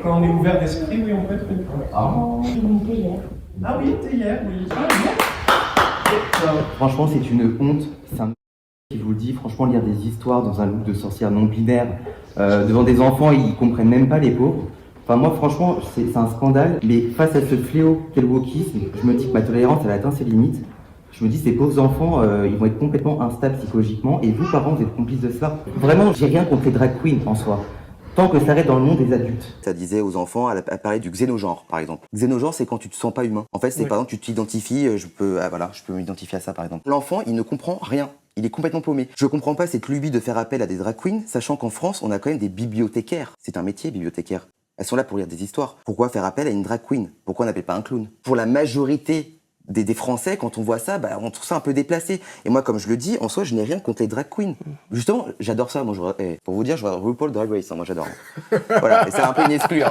Quand on est ouvert d'esprit, oui, on peut être une. Ah. Une théière. Ah oui, t'es hier, oui. Ah, bien. Franchement, c'est une honte. C'est un qui vous le dit. Franchement, lire des histoires dans un look de sorcière non binaire devant des enfants, ils comprennent même pas les pauvres. Enfin, moi, franchement, c'est un scandale. Mais face à ce fléau qu'est le wokisme, je me dis que ma tolérance, elle a atteint ses limites. Je me dis, ces pauvres enfants, ils vont être complètement instables psychologiquement. Et vous, parents, vous êtes complices de cela. Vraiment, j'ai rien contre les drag queens en soi. Tant que ça reste dans le monde des adultes. Ça disait aux enfants, elle parlait du xénogenre, par exemple. Xénogenre, c'est quand tu te sens pas humain. En fait, c'est Oui. par exemple, tu t'identifies, je peux m'identifier à ça, par exemple. L'enfant, il ne comprend rien. Il est complètement paumé. Je comprends pas cette lubie de faire appel à des drag queens, sachant qu'en France, on a quand même des bibliothécaires. C'est un métier, bibliothécaire. Elles sont là pour lire des histoires. Pourquoi faire appel à une drag queen? Pourquoi on n'appelle pas un clown? Pour la majorité des Français, quand on voit ça, bah, on trouve ça un peu déplacé. Et moi, comme je le dis, en soi, je n'ai rien contre les drag queens. Justement, j'adore ça. Moi, pour vous dire, je vois RuPaul Drag Race, hein, moi j'adore. Voilà, et c'est un peu une exclue. Hein.